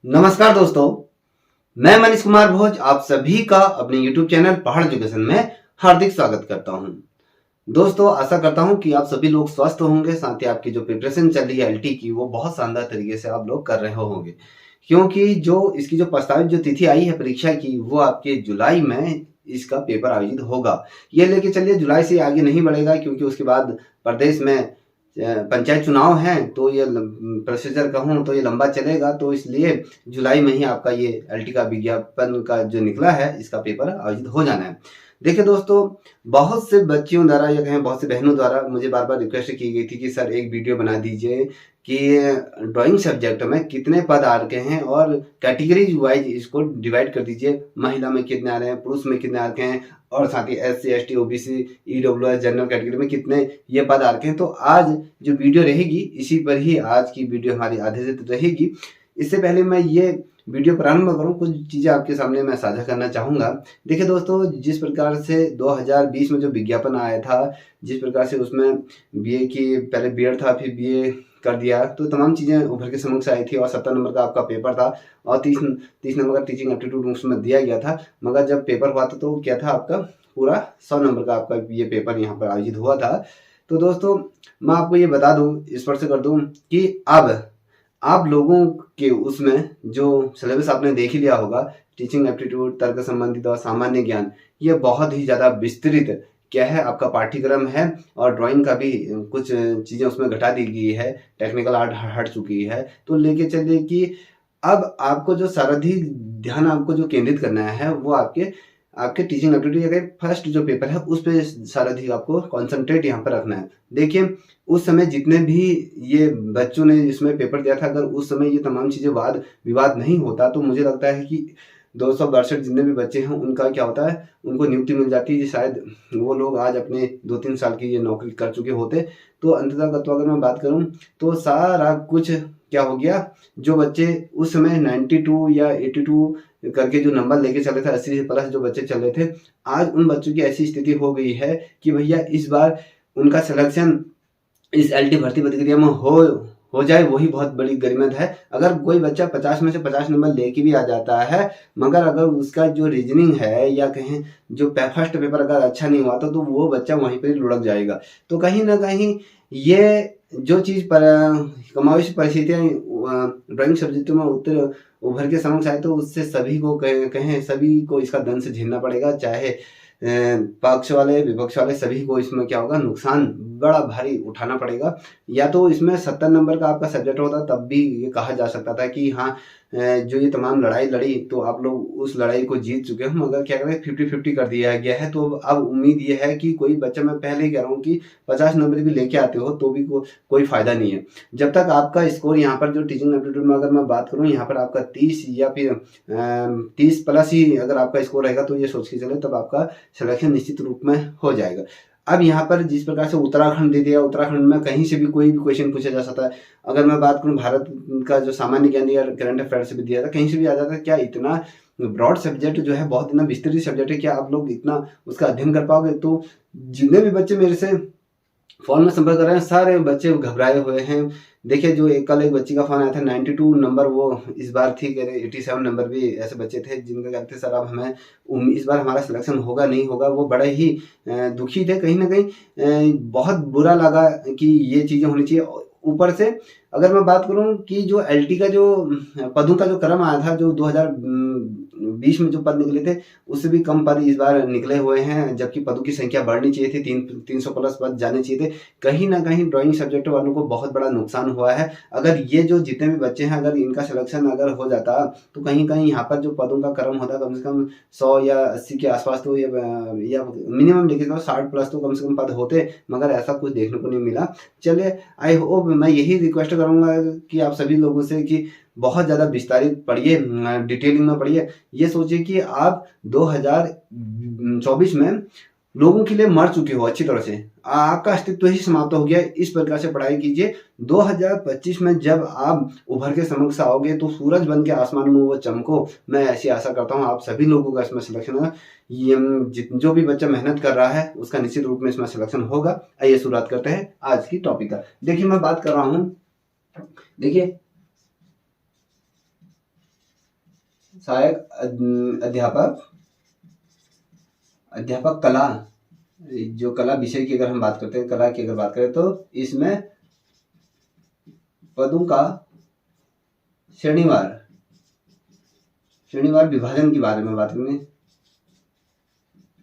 नमस्कार दोस्तों, मैं मनीष कुमार भोज आप सभी का अपने YouTube चैनल पहाड़ एजुकेशन में हार्दिक स्वागत करता हूं। दोस्तों, आशा करता हूं कि आप सभी लोग स्वस्थ होंगे, साथ ही आपकी जो प्रिपरेशन चल रही है एलटी की वो बहुत शानदार तरीके से आप लोग कर रहे होंगे, क्योंकि जो इसकी जो प्रस्तावित जो तिथि आई है परीक्षा की वो आपके जुलाई में इसका पेपर आयोजित होगा। ये लेके चलिए जुलाई से आगे नहीं बढ़ेगा, क्योंकि उसके बाद प्रदेश में पंचायत चुनाव हैं, तो ये प्रोसीजर कहूँ तो ये लंबा चलेगा, तो इसलिए जुलाई में ही आपका ये एलटी का विज्ञापन का जो निकला है इसका पेपर आयोजित हो जाना है। देखिए दोस्तों, बहुत से बच्चियों द्वारा या कहें बहुत से बहनों द्वारा मुझे बार बार रिक्वेस्ट की गई थी कि सर एक वीडियो बना दीजिए कि ड्राइंग सब्जेक्ट में कितने पद आ रखे हैं और कैटेगरीज वाइज इसको डिवाइड कर दीजिए। महिला में कितने आ रहे हैं, पुरुष में कितने आ रखे हैं, और साथ ही SC ST OBC EWS general category में कितने ये पद आ रखे हैं। तो आज जो वीडियो रहेगी इसी पर ही आज की वीडियो हमारी आधारित रहेगी। इससे पहले मैं ये वीडियो प्रारंभ करूं, कुछ चीज़ें आपके सामने मैं साझा करना चाहूँगा। देखिए दोस्तों, जिस प्रकार से 2020 में जो विज्ञापन आया था, जिस प्रकार से उसमें BA की पहले BEd था, फिर BA कर दिया, तो तमाम चीज़ें उभर के समक्ष आई थी और 70 नंबर का आपका पेपर था और 30 नंबर का टीचिंग एप्टीट्यूड उसमें दिया गया था। मगर जब पेपर हुआ था तो क्या था, आपका पूरा 100 नंबर का आपका ये पेपर यहाँ पर आयोजित हुआ था। तो दोस्तों, मैं आपको ये बता दूं, स्पष्ट कर दूं कि अब आप लोगों के उसमें जो सिलेबस आपने देख ही लिया होगा, टीचिंग एप्टीट्यूड, तर्क संबंधित और सामान्य ज्ञान, ये बहुत ही ज़्यादा विस्तृत क्या है आपका पाठ्यक्रम है। और ड्राइंग का भी कुछ चीज़ें उसमें घटा दी गई है, टेक्निकल आर्ट हट चुकी है। तो लेके चलिए कि अब आपको जो साराधिक ध्यान आपको जो केंद्रित करना है वो आपके टीचिंग एप्टीट्यूड या फर्स्ट जो पेपर है उस पर साराधिक आपको कॉन्सेंट्रेट यहाँ पर रखना है। देखिए, उस समय जितने भी ये बच्चों ने इसमें पेपर दिया था, अगर उस समय ये तमाम चीज़ें वाद विवाद नहीं होता तो मुझे लगता है कि 262 जितने भी बच्चे हैं उनका क्या होता है, उनको नियुक्ति मिल जाती है, शायद वो लोग आज अपने 2-3 साल की ये नौकरी कर चुके होते। तो अंततः तो अगर मैं बात करूं तो सारा कुछ क्या हो गया, जो बच्चे उस समय 92 या 82 करके जो नंबर लेके चले थे, 80 से प्लस जो बच्चे चले थे, आज उन बच्चों की ऐसी स्थिति हो गई है कि भैया इस बार उनका सिलेक्शन इस एलटी भर्ती प्रक्रिया में हो जाए, वही बहुत बड़ी गरिमात है। अगर कोई बच्चा 50 में से 50 नंबर लेके भी आ जाता है, मगर अगर उसका जो रीजनिंग है या कहें जो फर्स्ट पेपर अगर अच्छा नहीं हुआ तो वो बच्चा वहीं पर लुढ़क जाएगा। तो कहीं ना कहीं ये जो चीज़ पर कमाविश परिस्थितियाँ ड्राइंग सब्जेक्ट में उभर के समक्ष आए, तो उससे सभी को कहें सभी को इसका दंश झेलना पड़ेगा, चाहे पक्ष वाले विपक्ष वाले सभी को इसमें क्या होगा, नुकसान बड़ा भारी उठाना पड़ेगा। या तो इसमें 70 नंबर का आपका सब्जेक्ट होता तब भी ये कहा जा सकता था कि हाँ, जो ये तमाम लड़ाई लड़ी तो आप लोग उस लड़ाई को जीत चुके हो, मगर क्या करें 50-50 कर दिया गया है। तो अब उम्मीद ये है कि कोई बच्चा, मैं पहले ही कह रहा हूँ कि 50 नंबर भी लेके आते हो तो भी कोई फायदा नहीं है, जब तक आपका स्कोर यहाँ पर जो टीचिंग एप्टीट्यूड में अगर मैं बात करूँ यहाँ पर आपका 30 या फिर 30 प्लस ही अगर आपका स्कोर रहेगा तो ये सोच के चले तब आपका सिलेक्शन निश्चित रूप में हो जाएगा। अब यहाँ पर जिस प्रकार से उत्तराखंड दे दिया, उत्तराखंड में कहीं से भी कोई भी क्वेश्चन पूछा जा सकता है। अगर मैं बात करूँ भारत का जो सामान्य ज्ञान या करंट अफेयर से भी दिया था, कहीं से भी आ जाता है। क्या इतना ब्रॉड सब्जेक्ट जो है, बहुत इतना विस्तृत सब्जेक्ट है, क्या आप लोग इतना उसका अध्ययन कर पाओगे? तो जितने भी बच्चे मेरे से फोन में संपर्क कर रहे हैं, सारे बच्चे घबराए हुए हैं। देखिए, जो कल एक बच्ची का फोन आया था 92 नंबर, वो इस बार थी, कह रहे 87 नंबर भी ऐसे बच्चे थे जिनका कहते सर अब हमें इस बार हमारा सिलेक्शन होगा नहीं होगा। वो बड़े ही दुखी थे, कहीं ना कहीं बहुत बुरा लगा कि ये चीज़ें होनी चाहिए। ऊपर से अगर मैं बात करूं कि जो एलटी का जो पदों का जो क्रम आया था, जो 2020 में जो पद निकले थे उससे भी कम पद इस बार निकले हुए हैं, जबकि पदों की संख्या बढ़नी चाहिए थी, 300 प्लस पद जाने चाहिए थे। कहीं ना कहीं ड्राइंग सब्जेक्ट वालों को बहुत बड़ा नुकसान हुआ है। अगर ये जो जितने भी बच्चे हैं, अगर इनका सिलेक्शन अगर हो जाता तो कहीं कहीं यहाँ पर जो पदों का क्रम होता कम से कम 100 या 80 के आसपास, तो या मिनिमम लेके तो 60 प्लस तो कम से कम पद होते, मगर ऐसा कुछ देखने को नहीं मिला। चलिए, आई होप, मैं यही रिक्वेस्ट करूंगा कि आप सभी लोगों से कि बहुत ज़्यादा विस्तारित पढ़िए, डिटेलिंग में पढ़िए। ये सोचिए कि आप 2024 में लोगों के लिए मर चुके हो अच्छी तरह से, आपका अस्तित्व ही समाप्त हो गया। इस प्रकार से पढ़ाई कीजिए। 2025 में जब आप उभर के समक्ष आओगे तो सूरज बन के आसमान में वो चमको। मैं ऐसी आशा करता हूँ आप सभी लोगों का इसमें सिलेक्शन होगा। ये जो भी बच्चा मेहनत कर रहा है उसका निश्चित रूप में इसमें सिलेक्शन होगा। आइए शुरुआत करते हैं आज की टॉपिक का। देखिए, मैं बात कर रहा हूँ, देखिए सहायक अध्यापक, अध्यापक कला, जो कला विषय की अगर हम बात करते हैं, कला की अगर बात करें तो इसमें पदों का श्रेणीवार विभाजन के बारे में बात करेंगे,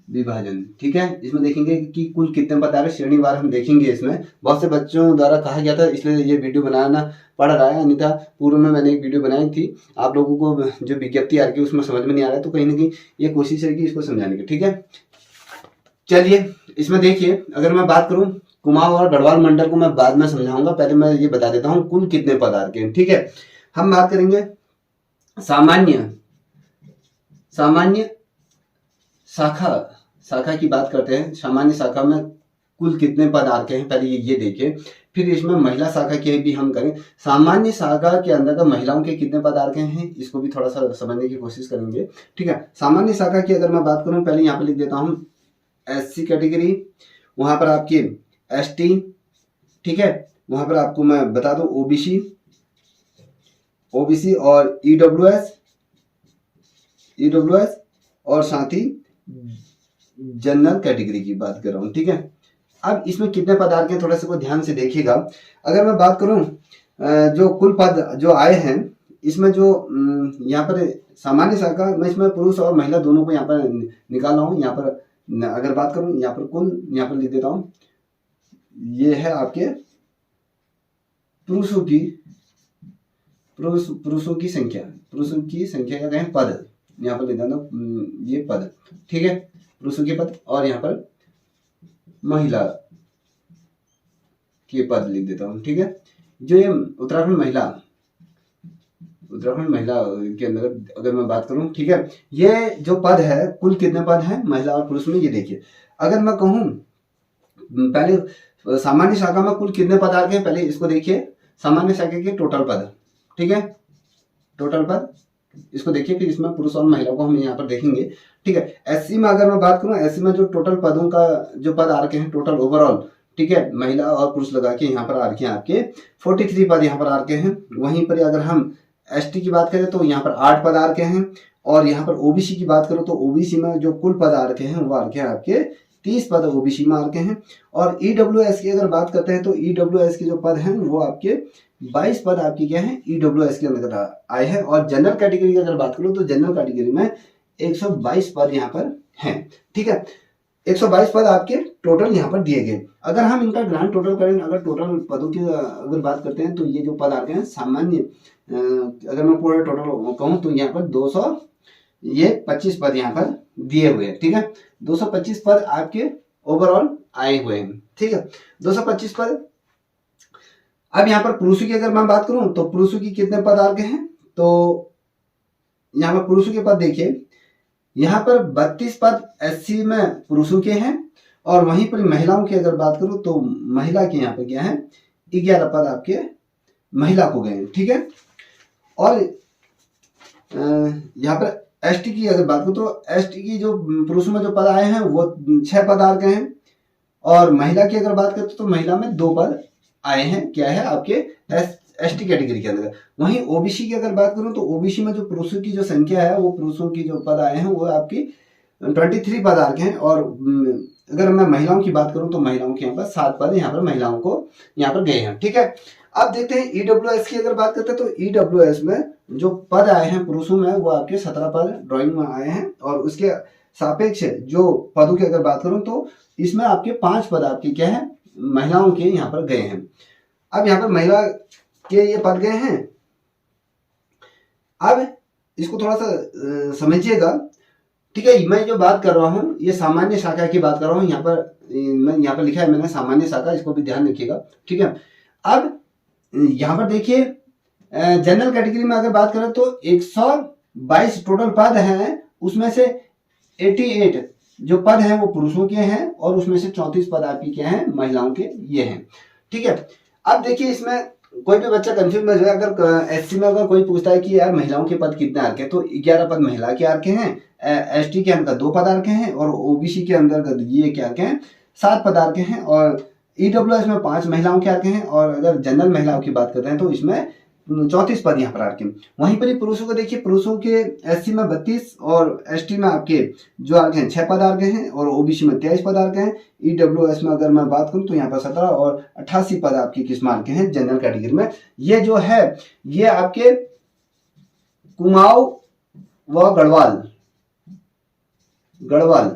विभाजन। ठीक है, इसमें देखेंगे कि कुल कितने पद आ रहे, श्रेणीवार हम देखेंगे। इसमें बहुत से बच्चों द्वारा कहा गया था, इसलिए ये वीडियो बनाना पड़ रहा है, अन्यथा पूर्व में मैंने एक वीडियो बनाई थी, आप लोगों को जो विज्ञप्ति आ रही है उसमें समझ में नहीं आ रहा है, तो कहीं ना कहीं ये कोशिश है कि इसको समझाने की। ठीक है, चलिए इसमें देखिए, अगर मैं बात करूं कुमाऊं और गढ़वाल मंडल को मैं बाद में समझाऊंगा, पहले मैं ये बता देता हूं कुल कितने पद आ रहे हैं। ठीक है, हम बात करेंगे सामान्य शाखा की बात करते हैं। सामान्य शाखा में कुल कितने पद आ रहे हैं, पहले ये देखिए। फिर इसमें महिला शाखा की भी हम करें, सामान्य शाखा के अंदर का महिलाओं के कितने पद आ रहे हैं, इसको भी थोड़ा सा समझने की कोशिश करेंगे। ठीक है, सामान्य शाखा की अगर मैं बात करूं, पहले यहाँ पे लिख देता हूं SC कैटेगरी, वहां पर आपकी ST, ठीक है, वहां पर आपको मैं बता दूं OBC और EWS और साथ ही जनरल कैटेगरी की बात कर रहा हूं। ठीक है, अब इसमें कितने पद आ रहे हैं थोड़ा सा को ध्यान से देखिएगा। अगर मैं बात करूं जो कुल पद जो आए हैं, इसमें जो यहाँ पर सामान्य शाखा में इसमें पुरुष और महिला दोनों को यहाँ पर निकाल रहा हूँ। यहाँ पर अगर बात करूं, यहाँ पर कुल, यहाँ पर लिख देता हूं, ये है आपके पुरुषों की संख्या क्या कहें, पद, यहाँ पर लिख देता हूं ये पद। ठीक है, पुरुषों के पद, और यहाँ पर महिला के पद लिख देता हूं। ठीक है, जो ये उत्तराखंड महिला के अंदर अगर मैं बात करूं, ठीक है, ये जो पद है, कुल कितने पद हैं महिला और पुरुष में, ये देखिए। अगर मैं कहूं पहले सामान्य शाखा में कुल कितने पद आ रहे हैं, पहले इसको देखिए, सामान्य शाखा के टोटल पद। ठीक है, टोटल पद इसको देखिए, फिर इसमें पुरुष और महिला को हम यहाँ पर देखेंगे। ठीक है, SC में अगर मैं बात करूं, SC में जो टोटल पदों का जो पद आ रखे हैं टोटल ओवरऑल, ठीक है, महिला और पुरुष लगा के यहाँ पर आ रखे हैं आपके 43 पद यहाँ पर आ रखे हैं। वहीं पर अगर हम ST की बात करें तो यहाँ पर 8 पद आ रखे हैं, और यहाँ पर OBC की बात करो तो OBC में जो कुल पद आ रखे हैं वो आ रखे हैं आपके 30 पद OBC में आ रखे हैं। और EWS की अगर बात करते हैं तो EWS के जो पद हैं वो आपके 22 पद आपकी क्या है, EWS के अंदर आए हैं। और जनरल कैटेगरी की अगर बात करूं तो जनरल कैटेगरी में 122 पद यहाँ पर हैं। ठीक है, 122 पद आपके टोटल यहाँ पर दिए गए। अगर हम इनका ग्रांड टोटल करें, अगर टोटल पदों की अगर बात करते हैं तो ये जो पद आते हैं सामान्य, अगर मैं पूरा टोटल कहूँ तो यहाँ पर 225 पद यहाँ पर दिए हुए हैं। ठीक है, 225 पद आपके ओवरऑल आए हुए हैं। ठीक है, 225 पद। अब यहाँ पर पुरुषों की अगर मैं बात करूं तो पुरुषों की कितने पद आ गए हैं, तो यहाँ पर पुरुषों के पद देखिए, यहाँ पर 32 पद SC में पुरुषों के हैं, और वहीं पर महिलाओं की अगर बात करूं तो महिला के यहाँ पर क्या है, 11 पद आपके महिला को गए हैं। ठीक है, और यहाँ पर ST की अगर बात करूं तो ST की जो पुरुषों में जो पद आए हैं वो 6 पद आ गए हैं, और महिला की अगर बात करते तो महिला में 2 पद आए हैं, क्या है आपके ST कैटेगरी के अंदर। वहीं OBC की अगर बात करूं तो OBC में जो पुरुषों की जो संख्या है, वो पुरुषों की जो पद आए हैं वो आपकी 23 पद आ गए हैं, और अगर मैं महिलाओं की बात करूं तो महिलाओं के यहाँ पर 7 पद यहाँ पर महिलाओं को यहाँ पर गए हैं। ठीक है, अब देखते हैं EWS की अगर बात करते हैं तो EWS में जो पद आए हैं पुरुषों में वो आपके 17 पद ड्राइंग में आए हैं, और उसके सापेक्ष जो पदों की अगर बात करूं तो इसमें आपके 5 पद आपके क्या है, महिलाओं के यहाँ पर गए हैं। अब यहाँ पर महिला के ये पद गए हैं। अब इसको थोड़ा सा समझिएगा। ठीक है, मैं जो बात कर रहा हूँ ये सामान्य शाखा की बात कर रहा हूँ, यहाँ पर लिखा है मैंने सामान्य शाखा, इसको भी ध्यान रखिएगा। ठीक है, अब यहाँ पर देखिए जनरल कैटेगरी में अगर बात करें तो 122 टोटल पद हैं, उसमें से 88 जो पद हैं वो पुरुषों के हैं, और उसमें से 34 पद आपकी क्या हैं, महिलाओं के ये हैं। ठीक है, अब देखिए इसमें कोई भी बच्चा कंफ्यूज में जाए, अगर SC में अगर कोई पूछता है कि यार महिलाओं के पद कितने आ रखे हैं, तो 11 पद महिला के आ रखे हैं, ST के अंदर 2 पद आ रखे हैं, और OBC के अंदर ये क्या रखे हैं, 7 पद आ रखे हैं, और EWS में 5 महिलाओं के आ रखे हैं, और अगर जनरल महिलाओं की बात करते हैं तो इसमें 34 पद यहाँ पर आ रखे हैं। वहीं पर ही पुरुषों को देखिए, पुरुषों के एससी में 32 और एसटी में आपके जो आ गए हैं 6 पद आ गए हैं, और ओबीसी में 23 पद आ गए हैं। ईडब्ल्यूएस में अगर मैं बात करूं तो यहाँ पर 17 और 88 पद आपके किस मार के हैं, जनरल कैटेगरी में। ये जो है ये आपके कुमाऊं व गढ़वाल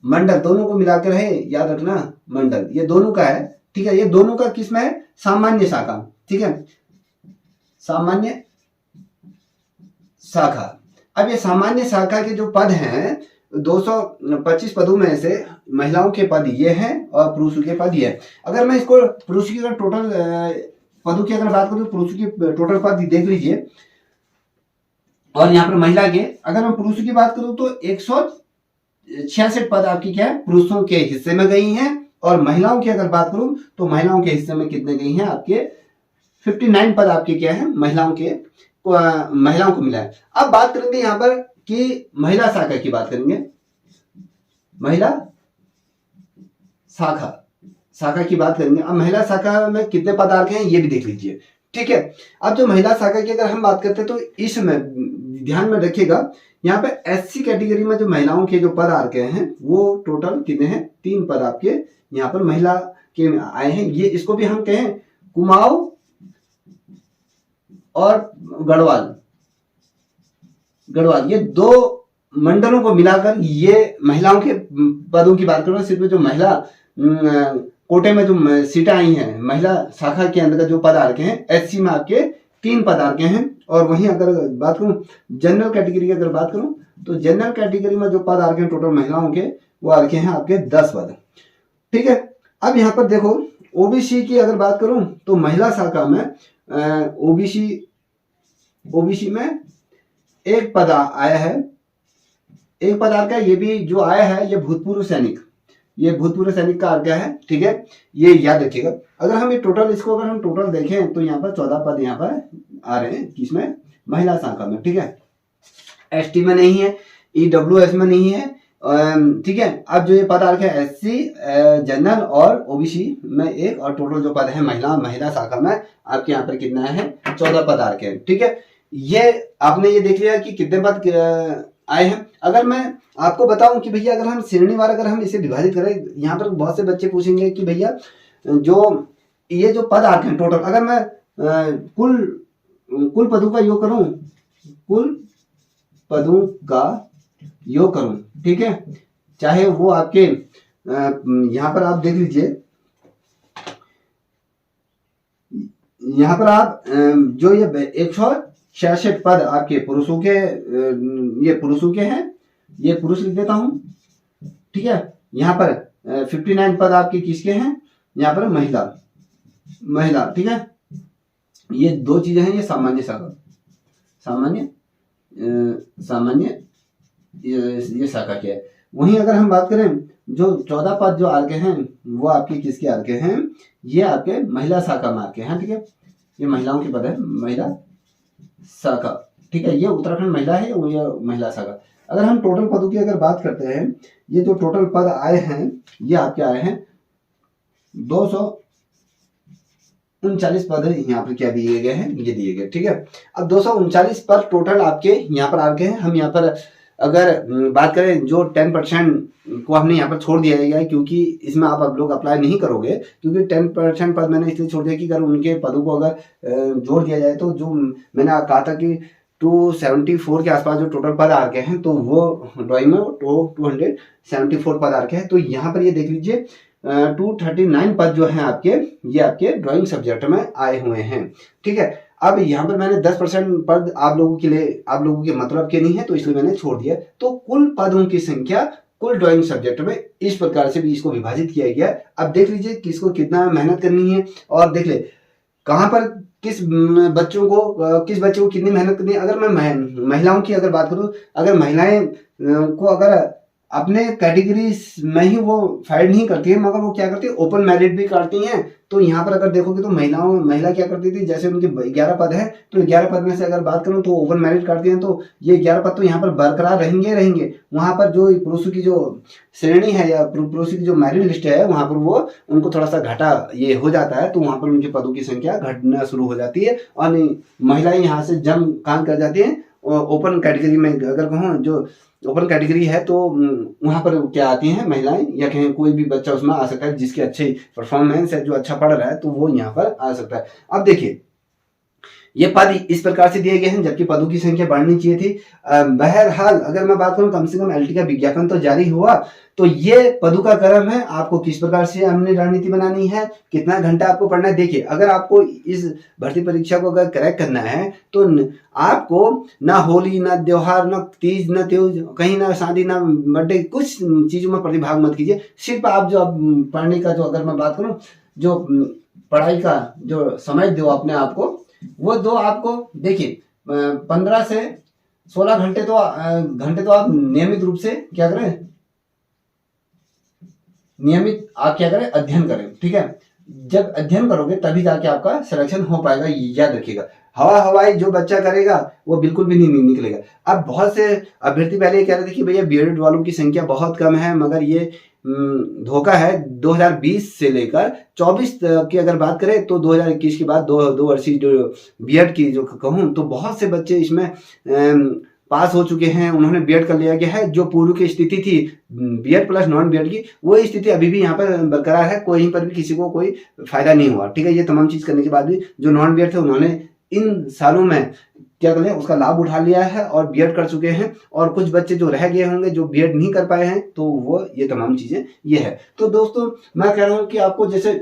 मंडल दोनों को मिलाकर है, याद रखना मंडल, ये दोनों का है, ठीक है। ये दोनों का किसमें है, सामान्य शाखा, ठीक है, सामान्य शाखा। अब ये सामान्य शाखा के जो पद हैं 225 पदों में से महिलाओं के पद ये हैं और पुरुषों के पद ये है। अगर मैं इसको पुरुष की अगर टोटल पदों की अगर बात करूं तो पुरुषों की टोटल पद देख लीजिए, और यहाँ पर महिला के अगर मैं पुरुषों की बात करूं तो 166 पद आपकी क्या है, पुरुषों के हिस्से में गई हैं, और महिलाओं की अगर बात करूं तो महिलाओं के हिस्से में कितने गई हैं, आपके 59 पद आपके क्या है, महिलाओं को मिला है। अब बात करेंगे यहाँ पर कि महिला शाखा की बात करेंगे, महिला शाखा की बात करेंगे। अब महिला शाखा में कितने पद आ रखे हैं ये भी देख लीजिए, ठीक है। अब जो महिला शाखा की अगर हम बात करते हैं तो इसमें ध्यान में रखिएगा, यहाँ पे एससी कैटेगरी में जो महिलाओं के जो पद आ रखे हैं वो टोटल कितने हैं, 3 पद आपके यहाँ पर महिला के आए हैं। ये इसको भी हम कहें कुमाऊं और गढ़वाल, ये 2 मंडलों को मिलाकर ये महिलाओं के पदों की बात करो। सिर्फ जो महिला कोटे में जो सीटें आई हैं महिला शाखा के अंदर जो पद आ रखे हैं, एससी में आपके 3 पद आ रखे हैं, और वहीं अगर बात करूं जनरल कैटेगरी की अगर बात करूं तो जनरल कैटेगरी में जो पद आ रखे हैं टोटल महिलाओं के वो आ रखे हैं आपके 10 पद, ठीक है। अब यहाँ पर देखो ओबीसी की अगर बात करूं तो महिला शाखा में ओबीसी में 1 पद आया है, 1 पद आ रहा है। ये भी जो आया है ये भूतपूर्व सैनिक का आ गया है, ठीक है, ये याद रखिएगा। अगर हम ये टोटल इसको अगर हम टोटल देखें तो यहाँ पर 14 पद यहाँ पर आ रहे हैं, किसमें, महिला शाखा में, ठीक है। एसटी में नहीं है, ईडब्ल्यूएस में नहीं है, ठीक है। अब जो ये पद आ रखे हैं एससी, जनरल और ओबीसी में 1, और टोटल जो पद है महिला शाखा में आपके यहाँ पर कितना है, 14 पद आ रखे हैं, ठीक है। ये आपने ये देख लिया कि कितने पद आए हैं। अगर मैं आपको बताऊं कि भैया अगर हम श्रेणीवार अगर हम इसे विभाजित करें, यहाँ पर बहुत से बच्चे पूछेंगे कि भैया जो ये जो पद आते हैं टोटल, अगर मैं कुल पदों का योग करूं, ठीक है, चाहे वो आपके यहाँ पर आप देख लीजिए, यहाँ पर आप जो ये 166 पद आपके पुरुषों के, ये पुरुषों के हैं, ये पुरुष लिख देता हूं, ठीक है। यहाँ पर 59 पद आपके किसके हैं, यहाँ पर महिला, ठीक है। ये 2 चीजें हैं, ये सामान्य ये शाखा के है। वहीं अगर हम बात करें जो 14 पद जो आर के हैं वो आपके किसके आर के हैं, ये आपके महिला शाखा में आर के हैं, ठीक है। ये महिलाओं के पद है, महिला शाखा, ठीक है। ये उत्तराखंड महिला है, वो ये महिला शाखा। अगर हम टोटल पदों की अगर बात करते हैं, ये जो टोटल पद आए हैं ये आपके आए हैं 239 पद यहाँ पर क्या दिए गए हैं, ये दिए गए, ठीक है। अब 239 पद टोटल आपके यहाँ पर आ गए हैं। हम यहाँ पर अगर बात करें जो 10% को हमने यहाँ पर छोड़ दिया गया है, क्योंकि इसमें आप लोग अप्लाई नहीं करोगे, क्योंकि 10% पद मैंने इसलिए छोड़ दिया कि अगर उनके पदों को अगर जोड़ दिया जाए तो जो मैंने कहा था कि 274 के आसपास जो टोटल पद आ गए हैं, तो वो ड्राइंग में 274 पद आ गए हैं। तो यहाँ पर ये देख लीजिए 239 पद जो हैं आपके, ये आपके ड्राइंग सब्जेक्ट में आए हुए हैं, ठीक है। अब यहाँ पर मैंने 10% पद आप लोगों के मतलब के नहीं है, तो इसलिए मैंने छोड़ दिया। तो कुल पदों की संख्या कुल ड्राइंग सब्जेक्ट में इस प्रकार से भी इसको विभाजित किया गया। अब देख लीजिए किसको कितना मेहनत करनी है, और देख ले कहाँ पर किस बच्चों को कितनी मेहनत करनी है। अगर मैं महिलाओं की अगर बात करूं, अगर महिलाएं को अगर अपने कैटेगरी में ही वो फाइट नहीं करती है, मगर वो क्या करती है ओपन मेरिट भी करती हैं। तो यहाँ पर अगर देखोगे तो महिला क्या करती थी, जैसे उनके 11 पद है तो 11 पद में से अगर बात करूं तो ओपन मेरिट करती हैं, तो ये 11 पद तो यहाँ पर बरकरार रहेंगे। वहां पर जो पुरुषों की जो श्रेणी है या पुरुषों की जो मेरिट लिस्ट है वहां पर वो उनको थोड़ा सा घटा ये हो जाता है, तो वहां पर उनके पदों की संख्या घटना शुरू हो जाती है और महिलाएं यहाँ से जम काम कर जाती हैं। ओपन कैटेगरी में अगर कहूँ जो ओपन कैटेगरी है तो वहां पर क्या आती हैं महिलाएं, या कहें कोई भी बच्चा उसमें आ सकता है जिसके अच्छे परफॉर्मेंस है, जो अच्छा पढ़ रहा है, तो वो यहाँ पर आ सकता है। अब देखिए ये पद इस प्रकार से दिए गए हैं, जबकि पदों की संख्या बढ़नी चाहिए थी। बहरहाल अगर मैं बात करूं कम से कम एलटी का विज्ञापन तो जारी हुआ, तो ये पदों का क्रम है, आपको किस प्रकार से हमने रणनीति बनानी है, कितना घंटा आपको पढ़ना है। देखिए अगर आपको इस भर्ती परीक्षा को अगर क्रैक करना है तो आपको ना होली, ना त्योहार, ना तीज, ना त्योज, कहीं ना शादी, ना बर्थडे, कुछ चीजों में प्रतिभाग मत कीजिए। सिर्फ आप जो पढ़ने का जो अगर मैं बात करूं जो पढ़ाई का जो समय दो अपने आप को, वो दो आपको। देखिए 15 से 16 घंटे तो आप नियमित रूप से क्या करें, नियमित आप क्या करें, अध्ययन करें। ठीक है, जब अध्ययन करोगे तभी जाके आपका सिलेक्शन हो पाएगा, याद रखिएगा। हवाई जो बच्चा करेगा वो बिल्कुल भी नहीं निकलेगा। अब बहुत से अभ्यर्थी पहले ये कह रहे थे कि भैया बीएड वालों की संख्या बहुत कम है, मगर ये धोखा है। 2020 से लेकर 24 की अगर बात करें तो 2021 के बाद दो वर्षीय जो बीएड की जो कहूँ तो बहुत से बच्चे इसमें पास हो चुके हैं, उन्होंने बीएड कर लिया गया है। जो पूर्व की स्थिति थी बीएड प्लस नॉन बीएड की, वो स्थिति अभी भी यहाँ पर बरकरार है, कहीं पर भी किसी को कोई फायदा नहीं हुआ। ठीक है, ये तमाम चीज करने के बाद भी जो नॉन बीएड थे उन्होंने इन सालों में क्या कर लिया, उसका लाभ उठा लिया है और बीएड कर चुके हैं। और कुछ बच्चे जो रह गए होंगे जो बीएड नहीं कर पाए हैं, तो वो ये तमाम चीजें ये है। तो दोस्तों मैं कह रहा हूँ कि आपको जैसे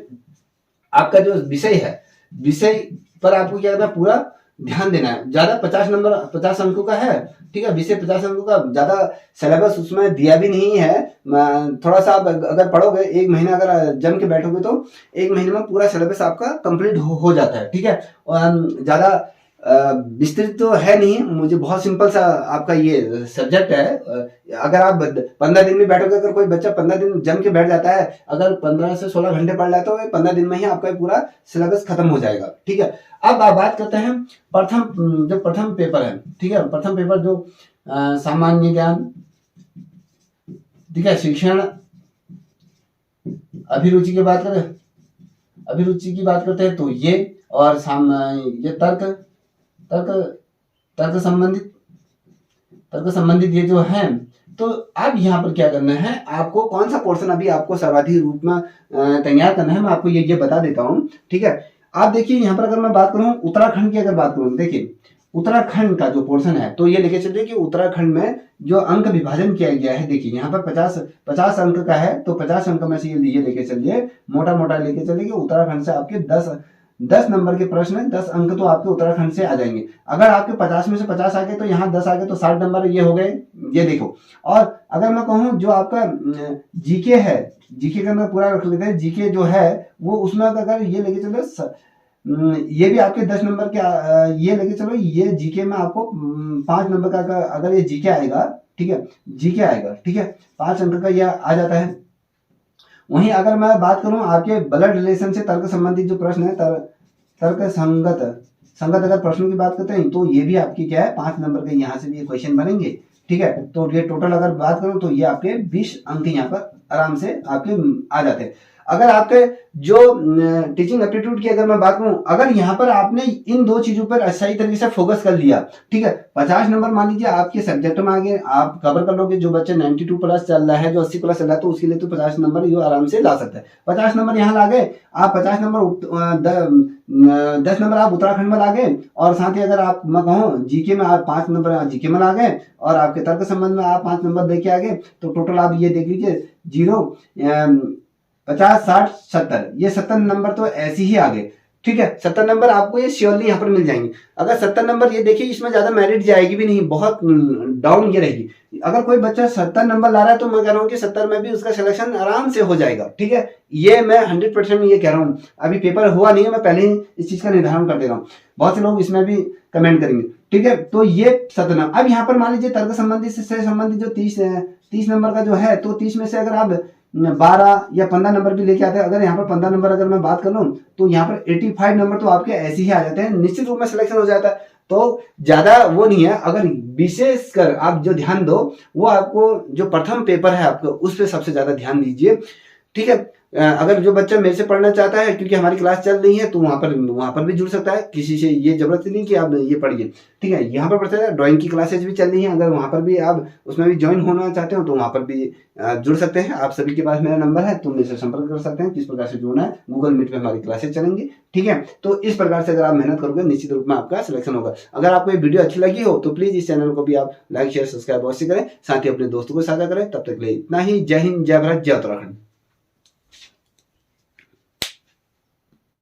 आपका जो विषय है, विषय पर आपको क्या करना है, पूरा ध्यान देना है। ज्यादा 50 अंकों का है, ठीक है, विषय 50 अंकों का, ज्यादा सिलेबस उसमें दिया भी नहीं है। थोड़ा सा आप अगर पढ़ोगे, एक महीना अगर जम के बैठोगे तो एक महीने में पूरा सिलेबस आपका कंप्लीट हो जाता है। ठीक है, और ज्यादा विस्तृत तो है नहीं, मुझे बहुत सिंपल सा आपका ये सब्जेक्ट है। अगर आप 15 दिन में बैठोगे, अगर कोई बच्चा 15 दिन जम के बैठ जाता है, अगर 15 से 16 घंटे पढ़ लेता है तो 15 दिन में ही आपका पूरा सिलेबस खत्म हो जाएगा। ठीक है, अब आप बात करते हैं प्रथम पेपर है। ठीक है, प्रथम पेपर जो सामान्य ज्ञान, ठीक है, शिक्षण, अभिरुचि की बात करते हैं तो ये, और ये तर्क संबंधित ये जो है। तो अब यहाँ पर क्या करना है, आपको कौन सा पोर्शन अभी आपको सर्वाधिक रूप में तैयार करना है, मैं आपको ये बता देता हूँ। ठीक है, आप देखिए यहाँ पर अगर मैं बात करूँ उत्तराखंड की, अगर बात करूँ, देखिए उत्तराखंड का जो पोर्शन है, तो ये लेके चलिए कि उत्तराखंड में जो अंक विभाजन किया गया है, देखिए यहाँ पर 50 अंक का है, तो 50 अंक में से ये लेके चलिए, मोटा लेके चलिए कि उत्तराखंड से आपके 10 नंबर के प्रश्न है, 10 अंक तो आपके उत्तराखंड से आ जाएंगे। अगर आपके 50 में से 50 आ गए तो यहाँ 10 आ गए, तो 60 नंबर ये हो गए, ये देखो। और अगर मैं कहूँ जो आपका जीके है, जीके का मैं पूरा रख लेते हैं, जीके जो है वो उसमें अगर ये लेके चलो, ये भी आपके 10 नंबर के, ये लेके चलो, ये जीके में आपको 5 नंबर का अगर ये जीके आएगा, ठीक है, जीके आएगा, ठीक है, 5 अंक का यह आ जाता है। वहीं अगर मैं बात करूं आपके ब्लड रिलेशन से तर्क संबंधित जो प्रश्न है, तर्क संगत अगर प्रश्नों की बात करते हैं, तो ये भी आपकी क्या है, 5 नंबर के यहाँ से भी ये क्वेश्चन बनेंगे। ठीक है, तो ये टोटल अगर बात करूं तो ये आपके 20 अंक यहाँ पर आराम से आपके आ जाते हैं। अगर आपके जो टीचिंग एप्टीट्यूड की अगर मैं बात करूं, अगर यहाँ पर आपने इन दो चीजों पर सही तरीके से फोकस कर लिया, ठीक है, 50 नंबर मान लीजिए आपके सब्जेक्ट में आगे आप कवर कर लोगे। जो बच्चे 92 प्लस चल रहा है, जो 80 प्लस चल रहा है, तो उसके लिए तो 50 नंबर ये आराम से ला सकता है। 50 नंबर यहाँ ला गए आप, 50 नंबर 10 नंबर आप उत्तराखंड में ला गए, और साथ ही अगर आप मैं कहूँ जीके में आप 5 नंबर जीके में ला गए, और आपके तर्क संबंध में आप 5 नंबर लेके आ गए, तो टोटल आप ये देख लीजिए 0 50 60 70, ये 70 नंबर तो ऐसे ही आ गए। ठीक है, 70 नंबर आपको ये श्योरली यहाँ पर मिल जाएंगे। अगर 70 नंबर, ये देखिए इसमें ज्यादा मेरिट जाएगी भी नहीं, बहुत डाउन ये रहेगी। अगर कोई बच्चा 70 नंबर ला रहा है तो मैं कह रहा हूँ कि 70 में भी उसका सिलेक्शन आराम से हो जाएगा। ठीक है, ये मैं 100% ये कह रहा हूँ। अभी पेपर हुआ नहीं है, मैं पहले ही इस चीज का निर्धारण कर दे रहा हूँ। बहुत से लोग इसमें भी कमेंट करेंगे। ठीक है, तो ये 7 नंबर। अब यहाँ पर मान लीजिए तर्क संबंधी से संबंधित जो 30 नंबर का जो है, तो 30 में से अगर आप 12 या 15 नंबर भी लेके आते हैं, अगर यहाँ पर 15 नंबर अगर मैं बात कर लूँ तो यहाँ पर 85 नंबर तो आपके ऐसे ही आ जाते हैं, निश्चित रूप में सिलेक्शन हो जाता है। तो ज्यादा वो नहीं है। अगर विशेषकर आप जो ध्यान दो वो आपको जो प्रथम पेपर है आपको उस पर सबसे ज्यादा ध्यान दीजिए। ठीक है, अगर जो बच्चा मेरे से पढ़ना चाहता है, क्योंकि हमारी क्लास चल रही है, तो वहां पर भी जुड़ सकता है। किसी से ये जबरदस्ती नहीं कि आप ये पढ़िए। ठीक है, यहाँ पर पढ़ते हैं, ड्राइंग की क्लासेज भी चल रही हैं, अगर वहां पर भी आप उसमें भी ज्वाइन होना चाहते हो तो वहां पर भी जुड़ सकते हैं। आप सभी के पास मेरा नंबर है, तो मेरे से संपर्क कर सकते हैं। किस प्रकार से जुड़ना है, गूगल मीट पे हमारी क्लासेज चलेंगी। ठीक है, तो इस प्रकार से अगर आप मेहनत करोगे निश्चित रूप में आपका सिलेक्शन होगा। अगर आपको ये वीडियो अच्छी लगी हो तो प्लीज इस चैनल को भी आप लाइक शेयर सब्सक्राइब अवश्य करें, साथ ही अपने दोस्तों को साझा करें। तब तक के लिए इतना ही। जय हिंद, जय भारत, जय उत्तराखंड।